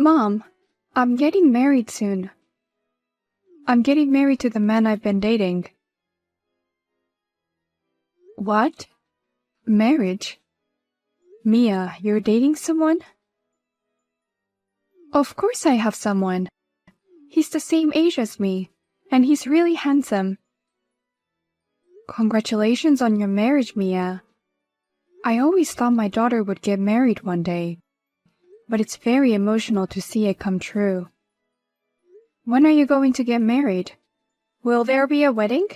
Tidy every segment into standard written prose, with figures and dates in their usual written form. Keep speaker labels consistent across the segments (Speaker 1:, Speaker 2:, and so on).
Speaker 1: Mom, I'm getting married soon. I'm getting married to the man I've been dating. What? Marriage? Mia, you're dating someone? Of course I have someone. He's the same age as me, and he's really handsome. Congratulations on your marriage, Mia. I always thought my daughter would get married one day, but it's very emotional to see it come true. When are you going to get married? Will there be a wedding?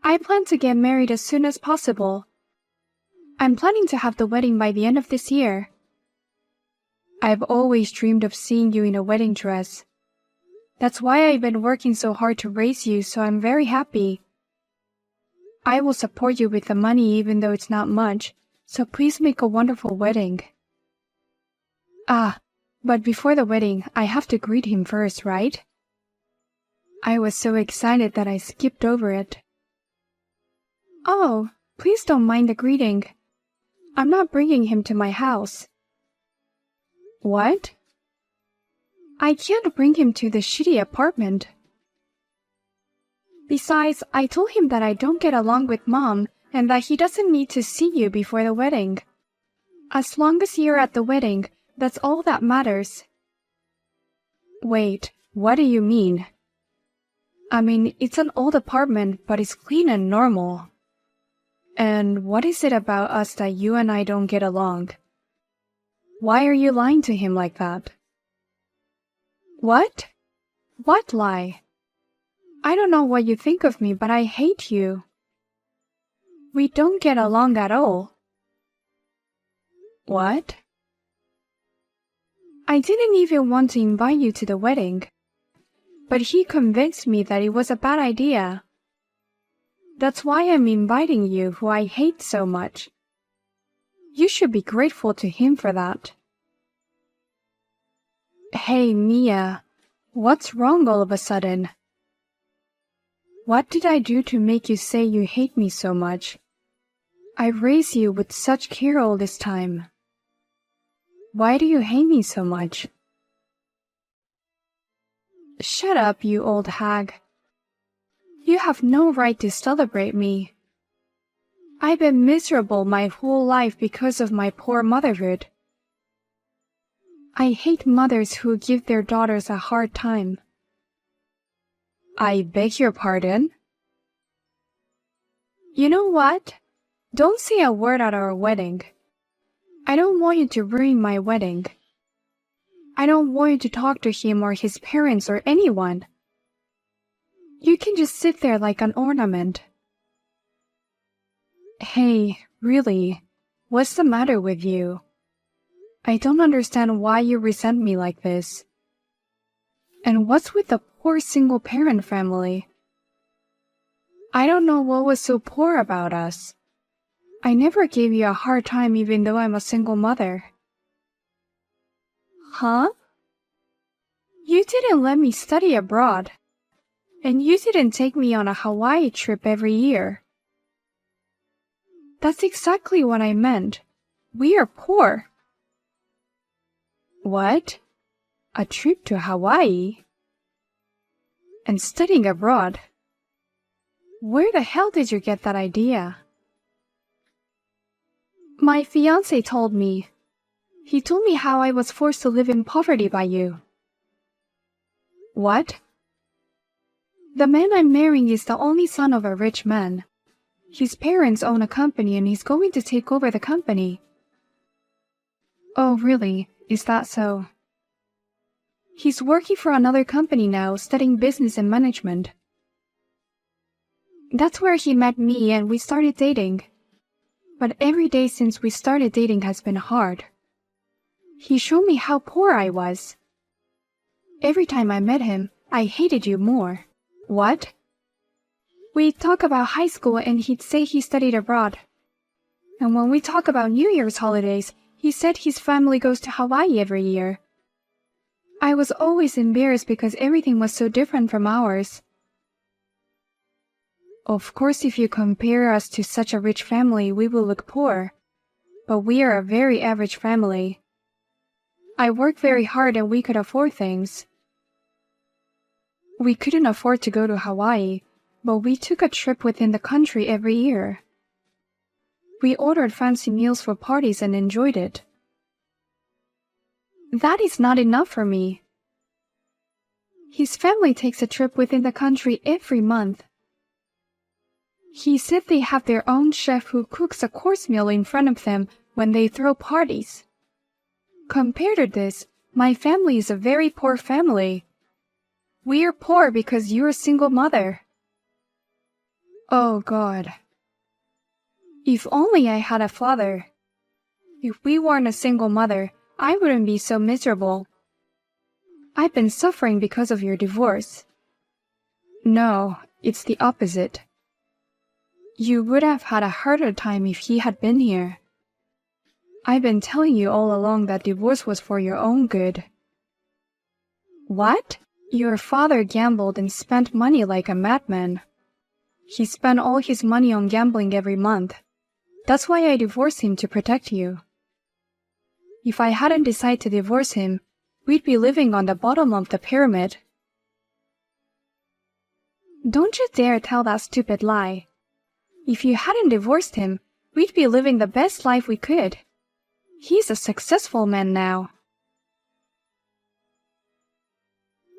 Speaker 1: I plan to get married as soon as possible. I'm planning to have the wedding by the end of this year. I've always dreamed of seeing you in a wedding dress. That's why I've been working so hard to raise you, so I'm very happy. I will support you with the money even though it's not much, so please make a wonderful wedding. But before the wedding, I have to greet him first, right? I was so excited that I skipped over it. Oh, please don't mind the greeting. I'm not bringing him to my house. What? I can't bring him to the shitty apartment. Besides, I told him that I don't get along with Mom and that he doesn't need to see you before the wedding. As long as you're at the wedding, that's all that matters. Wait, what do you mean? I mean, it's an old apartment, but it's clean and normal. And what is it about us that you and I don't get along? Why are you lying to him like that? What? What lie? I don't know what you think of me, but I hate you. We don't get along at all. What? I didn't even want to invite you to the wedding, but he convinced me that it was a bad idea. That's why I'm inviting you, who I hate so much. You should be grateful to him for that. Hey, Mia, what's wrong all of a sudden? What did I do to make you say you hate me so much? I raised you with such care all this time. Why do you hate me so much? Shut up, you old hag. You have no right to celebrate me. I've been miserable my whole life because of my poor motherhood. I hate mothers who give their daughters a hard time. I beg your pardon? You know what? Don't say a word at our wedding. I don't want you to ruin my wedding. I don't want you to talk to him or his parents or anyone. You can just sit there like an ornament. Hey, really, what's the matter with you? I don't understand why you resent me like this. And what's with the poor single-parent family? I don't know what was so poor about us. I never gave you a hard time even though I'm a single mother. Huh? You didn't let me study abroad. And you didn't take me on a Hawaii trip every year. That's exactly what I meant. We are poor. What? A trip to Hawaii? And studying abroad? Where the hell did you get that idea? My fiancé told me. He told me how I was forced to live in poverty by you. What? The man I'm marrying is the only son of a rich man. His parents own a company and he's going to take over the company. Oh, really? Is that so? He's working for another company now, studying business and management. That's where he met me and we started dating. But every day since we started dating has been hard. He showed me how poor I was. Every time I met him, I hated you more. What? We'd talk about high school and he'd say he studied abroad. And when we talk about New Year's holidays, he said his family goes to Hawaii every year. I was always embarrassed because everything was so different from ours. Of course, if you compare us to such a rich family, we will look poor. But we are a very average family. I work very hard and we could afford things. We couldn't afford to go to Hawaii, but we took a trip within the country every year. We ordered fancy meals for parties and enjoyed it. That is not enough for me. His family takes a trip within the country every month. He said they have their own chef who cooks a course meal in front of them when they throw parties. Compared to this, my family is a very poor family. We are poor because you're a single mother. Oh God. If only I had a father. If we weren't a single mother, I wouldn't be so miserable. I've been suffering because of your divorce. No, it's the opposite. You would have had a harder time if he had been here. I've been telling you all along that divorce was for your own good. What? Your father gambled and spent money like a madman. He spent all his money on gambling every month. That's why I divorced him, to protect you. If I hadn't decided to divorce him, we'd be living on the bottom of the pyramid. Don't you dare tell that stupid lie. If you hadn't divorced him, we'd be living the best life we could. He's a successful man now.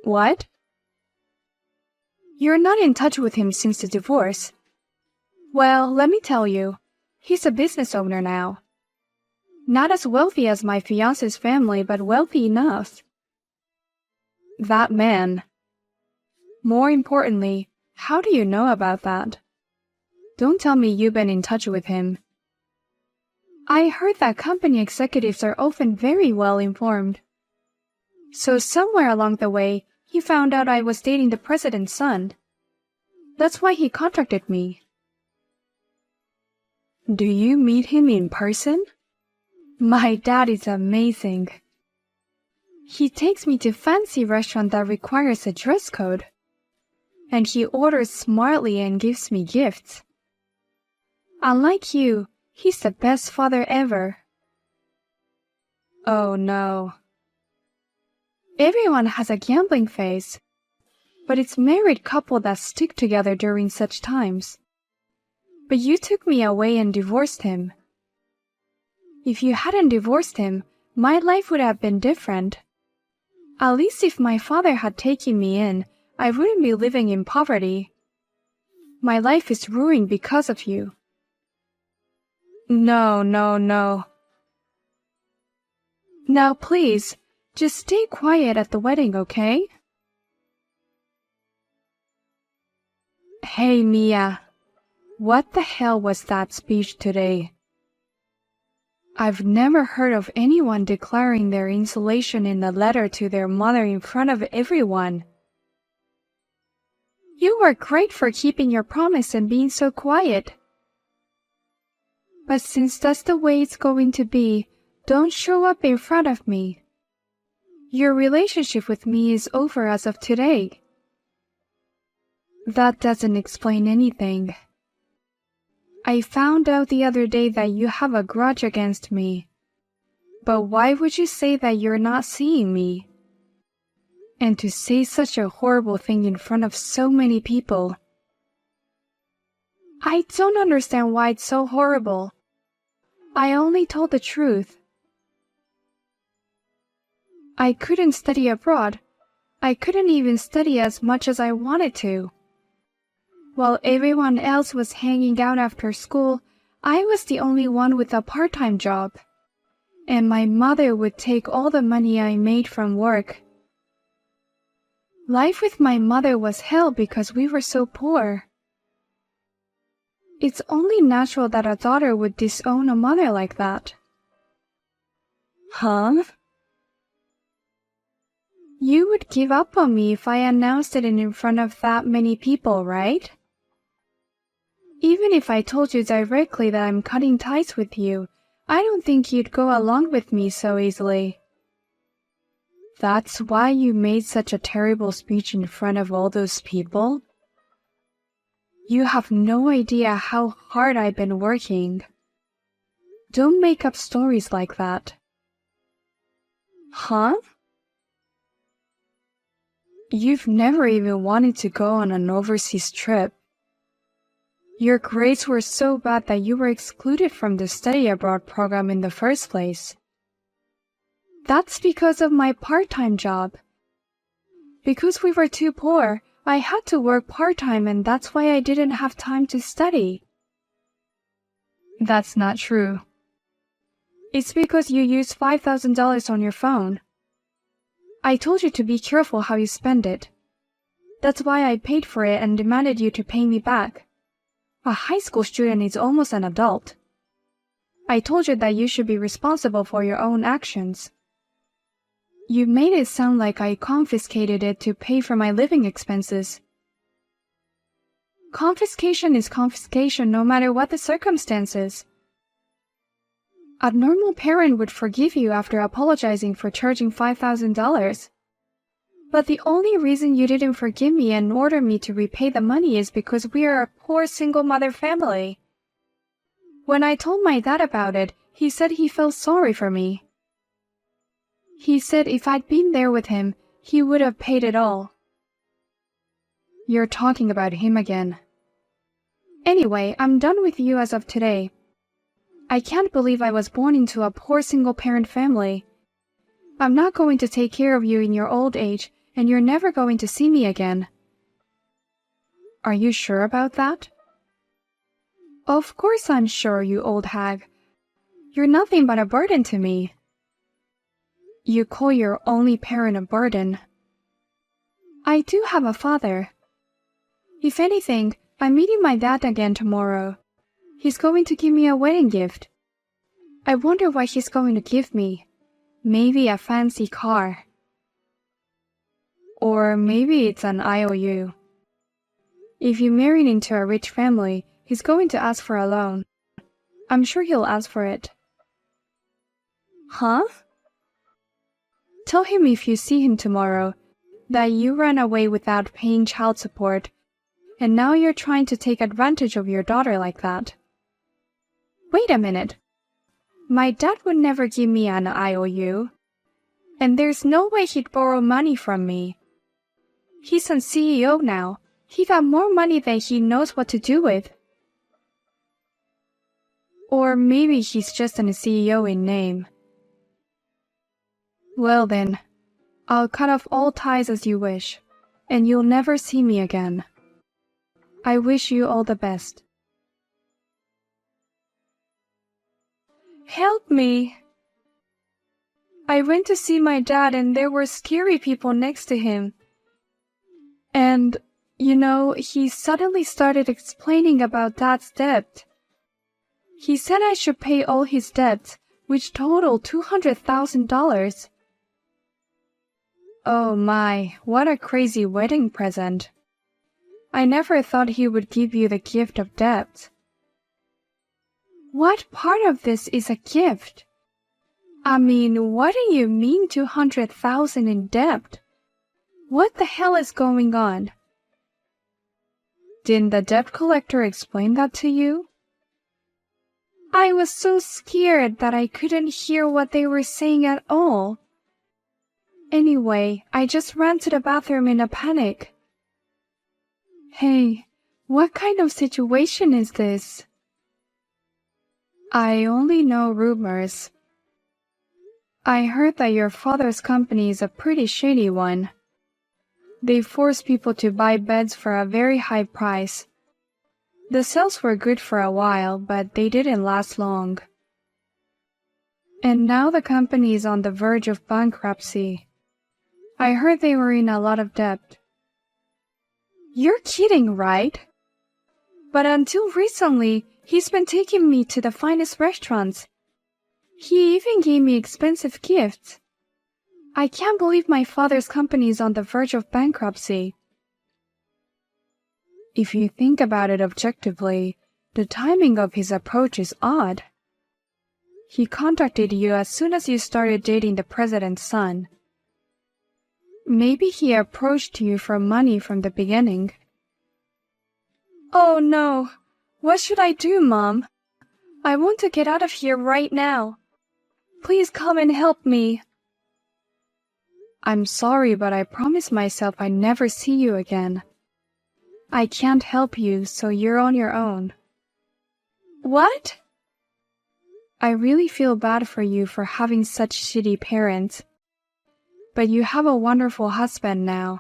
Speaker 1: What? You're not in touch with him since the divorce. Well, let me tell you, he's a business owner now. Not as wealthy as my fiancé's family, but wealthy enough. That man. More importantly, how do you know about that? Don't tell me you've been in touch with him. I heard that company executives are often very well informed. So somewhere along the way, he found out I was dating the president's son. That's why he contacted me. Do you meet him in person? My dad is amazing. He takes me to fancy restaurant that requires a dress code. And he orders smartly and gives me gifts. Unlike you, he's the best father ever. Oh no. Everyone has a gambling phase, but it's married couple that stick together during such times. But you took me away and divorced him. If you hadn't divorced him, my life would have been different. At least if my father had taken me in, I wouldn't be living in poverty. My life is ruined because of you. No. Now please, just stay quiet at the wedding, okay? Hey Mia, what the hell was that speech today? I've never heard of anyone declaring their insulation in a letter to their mother in front of everyone. You were great for keeping your promise and being so quiet. But since that's the way it's going to be, don't show up in front of me. Your relationship with me is over as of today. That doesn't explain anything. I found out the other day that you have a grudge against me. But why would you say that you're not seeing me? And to say such a horrible thing in front of so many people. I don't understand why it's so horrible. I only told the truth. I couldn't study abroad. I couldn't even study as much as I wanted to. While everyone else was hanging out after school, I was the only one with a part-time job. And my mother would take all the money I made from work. Life with my mother was hell because we were so poor. It's only natural that a daughter would disown a mother like that. Huh? You would give up on me if I announced it in front of that many people, right? Even if I told you directly that I'm cutting ties with you, I don't think you'd go along with me so easily. That's why you made such a terrible speech in front of all those people? You have no idea how hard I've been working. Don't make up stories like that. Huh? You've never even wanted to go on an overseas trip. Your grades were so bad that you were excluded from the study abroad program in the first place. That's because of my part-time job. Because we were too poor, I had to work part-time, and that's why I didn't have time to study. That's not true. It's because you used $5,000 on your phone. I told you to be careful how you spend it. That's why I paid for it and demanded you to pay me back. A high school student is almost an adult. I told you that you should be responsible for your own actions. You made it sound like I confiscated it to pay for my living expenses. Confiscation is confiscation no matter what the circumstances. A normal parent would forgive you after apologizing for charging $5,000. But the only reason you didn't forgive me and order me to repay the money is because we are a poor single mother family. When I told my dad about it, he said he felt sorry for me. He said if I'd been there with him, he would have paid it all. You're talking about him again. Anyway, I'm done with you as of today. I can't believe I was born into a poor single-parent family. I'm not going to take care of you in your old age, and you're never going to see me again. Are you sure about that? Of course I'm sure, you old hag. You're nothing but a burden to me. You call your only parent a burden. I do have a father. If anything, I'm meeting my dad again tomorrow. He's going to give me a wedding gift. I wonder what he's going to give me. Maybe a fancy car. Or maybe it's an IOU. If you married into a rich family, he's going to ask for a loan. I'm sure he'll ask for it. Huh? Tell him if you see him tomorrow that you ran away without paying child support, and now you're trying to take advantage of your daughter like that. Wait a minute. My dad would never give me an IOU, and there's no way he'd borrow money from me. He's a CEO now. He got more money than he knows what to do with. Or maybe he's just a CEO in name. Well then, I'll cut off all ties as you wish, and you'll never see me again. I wish you all the best. Help me! I went to see my dad and there were scary people next to him. And, he suddenly started explaining about Dad's debt. He said I should pay all his debts, which totaled $200,000. Oh my, what a crazy wedding present. I never thought he would give you the gift of debt. What part of this is a gift? I mean, what do you mean $200,000 in debt? What the hell is going on? Didn't the debt collector explain that to you? I was so scared that I couldn't hear what they were saying at all. Anyway, I just ran to the bathroom in a panic. Hey, what kind of situation is this? I only know rumors. I heard that your father's company is a pretty shady one. They force people to buy beds for a very high price. The sales were good for a while, but they didn't last long. And now the company is on the verge of bankruptcy. I heard they were in a lot of debt. You're kidding, right? But until recently, he's been taking me to the finest restaurants. He even gave me expensive gifts. I can't believe my father's company is on the verge of bankruptcy. If you think about it objectively, the timing of his approach is odd. He contacted you as soon as you started dating the president's son. Maybe he approached you for money from the beginning. Oh no! What should I do, Mom? I want to get out of here right now. Please come and help me. I'm sorry, but I promised myself I'd never see you again. I can't help you, so you're on your own. What? I really feel bad for you for having such shitty parents. But you have a wonderful husband now.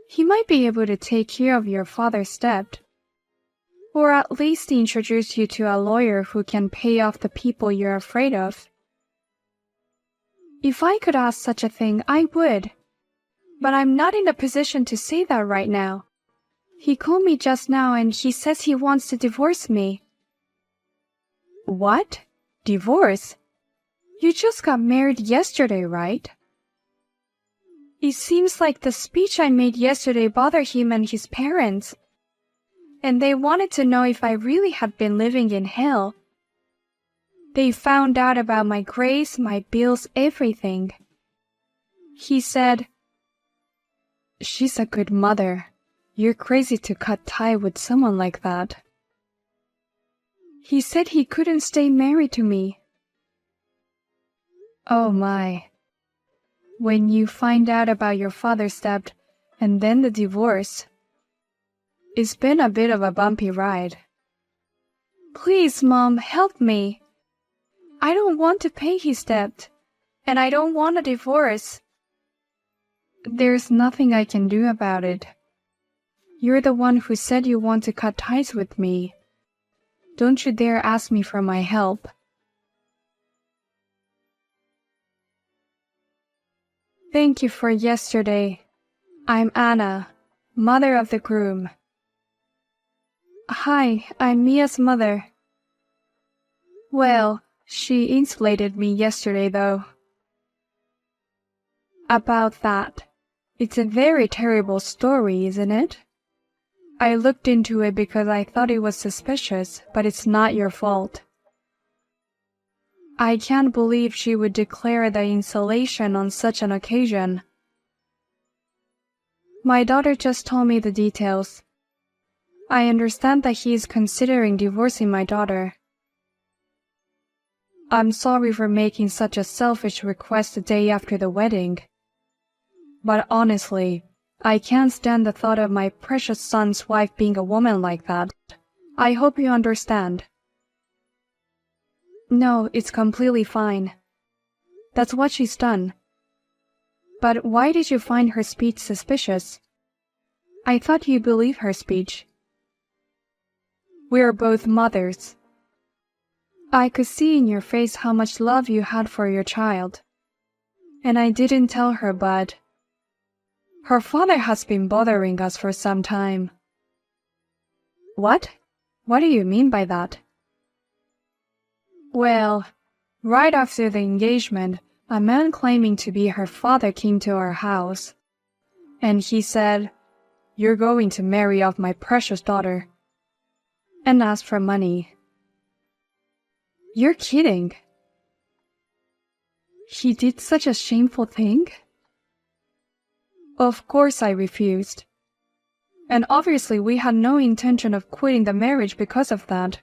Speaker 1: He might be able to take care of your father's debt. Or at least introduce you to a lawyer who can pay off the people you're afraid of. If I could ask such a thing, I would. But I'm not in a position to say that right now. He called me just now and he says he wants to divorce me. What? Divorce? You just got married yesterday, right? It seems like the speech I made yesterday bothered him and his parents. And they wanted to know if I really had been living in hell. They found out about my grades, my bills, everything. He said, "She's a good mother. You're crazy to cut tie with someone like that." He said he couldn't stay married to me. Oh my. When you find out about your father's debt and then the divorce, it's been a bit of a bumpy ride. Please, Mom, help me. I don't want to pay his debt, and I don't want a divorce. There's nothing I can do about it. You're the one who said you want to cut ties with me. Don't you dare ask me for my help. Thank you for yesterday. I'm Anna, mother of the groom. Hi, I'm Mia's mother. Well, she insulated me yesterday, though. About that. It's a very terrible story, isn't it? I looked into it because I thought it was suspicious, but it's not your fault. I can't believe she would declare the insulation on such an occasion. My daughter just told me the details. I understand that he is considering divorcing my daughter. I'm sorry for making such a selfish request the day after the wedding. But honestly, I can't stand the thought of my precious son's wife being a woman like that. I hope you understand. No, it's completely fine. That's what she's done. But why did you find her speech suspicious? I thought you believed her speech. We're both mothers. I could see in your face how much love you had for your child. And I didn't tell her, but her father has been bothering us for some time. What? What do you mean by that? Well, right after the engagement, a man claiming to be her father came to our house. And he said, "You're going to marry off my precious daughter," and asked for money. You're kidding. He did such a shameful thing? Of course I refused. And obviously we had no intention of quitting the marriage because of that.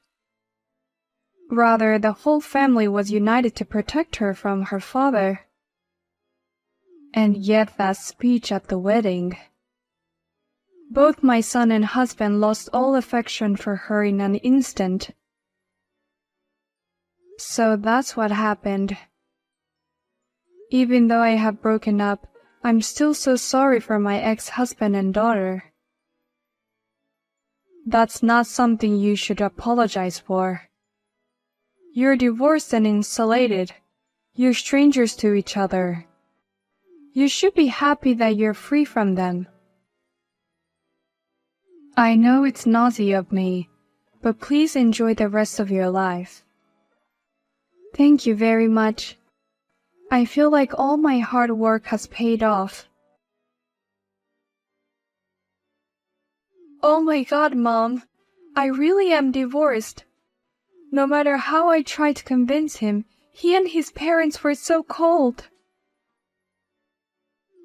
Speaker 1: Rather, the whole family was united to protect her from her father. And yet that speech at the wedding. Both my son and husband lost all affection for her in an instant. So that's what happened. Even though I have broken up, I'm still so sorry for my ex-husband and daughter. That's not something you should apologize for. You're divorced and insulated. You're strangers to each other. You should be happy that you're free from them. I know it's naughty of me, but please enjoy the rest of your life. Thank you very much. I feel like all my hard work has paid off. Oh my God, Mom. I really am divorced. No matter how I tried to convince him, he and his parents were so cold.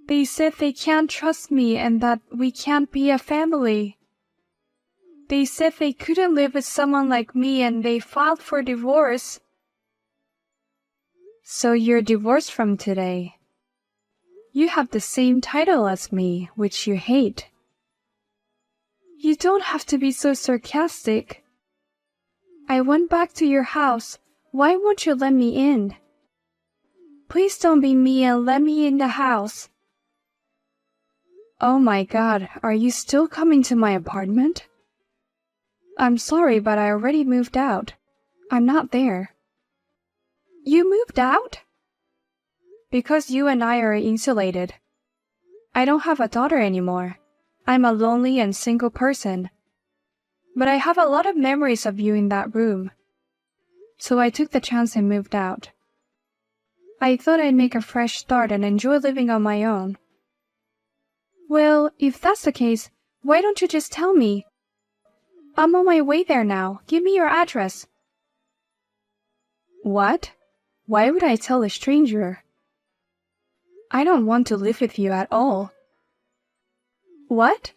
Speaker 1: They said they can't trust me and that we can't be a family. They said they couldn't live with someone like me and they filed for divorce. So you're divorced from today. You have the same title as me, which you hate. You don't have to be so sarcastic. I went back to your house. Why won't you let me in? Please don't be mean and let me in the house. Oh my God, are you still coming to my apartment? I'm sorry, but I already moved out. I'm not there. You moved out? Because you and I are insulated. I don't have a daughter anymore. I'm a lonely and single person. But I have a lot of memories of you in that room. So I took the chance and moved out. I thought I'd make a fresh start and enjoy living on my own. Well, if that's the case, why don't you just tell me? I'm on my way there now. Give me your address. What? Why would I tell a stranger? I don't want to live with you at all. What?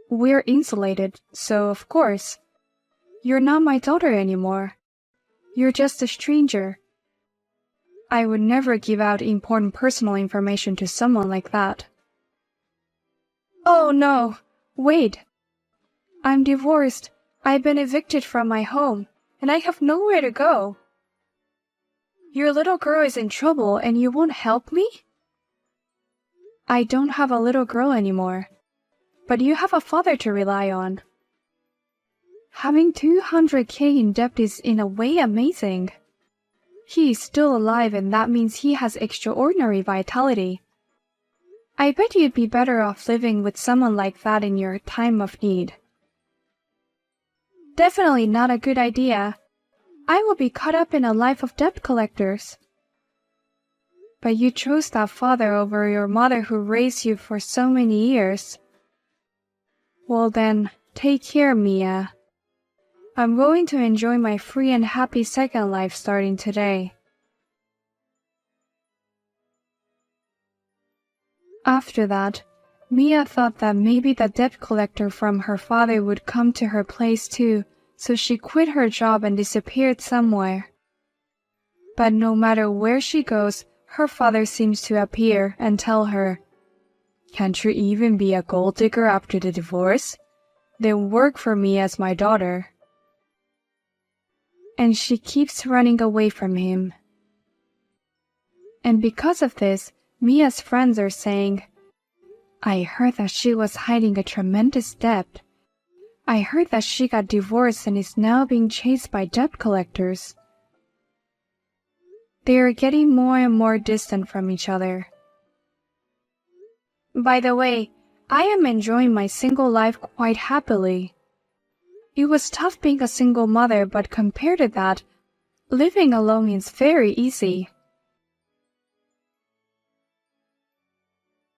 Speaker 1: We're insulated, so of course. You're not my daughter anymore. You're just a stranger. I would never give out important personal information to someone like that. Oh no, wait. I'm divorced. I've been evicted from my home, and I have nowhere to go. Your little girl is in trouble and you won't help me? I don't have a little girl anymore, but you have a father to rely on. Having 200K in debt is in a way amazing. He is still alive and that means he has extraordinary vitality. I bet you'd be better off living with someone like that in your time of need. Definitely not a good idea. I will be caught up in a life of debt collectors. But you chose that father over your mother who raised you for so many years. Well then, take care, Mia. I'm going to enjoy my free and happy second life starting today. After that, Mia thought that maybe the debt collector from her father would come to her place too, so she quit her job and disappeared somewhere. But no matter where she goes, her father seems to appear and tell her, "Can't you even be a gold digger after the divorce? Then work for me as my daughter." And she keeps running away from him. And because of this, Mia's friends are saying, "I heard that she was hiding a tremendous debt. I heard that she got divorced and is now being chased by debt collectors." They are getting more and more distant from each other. By the way, I am enjoying my single life quite happily. It was tough being a single mother, but compared to that, living alone is very easy.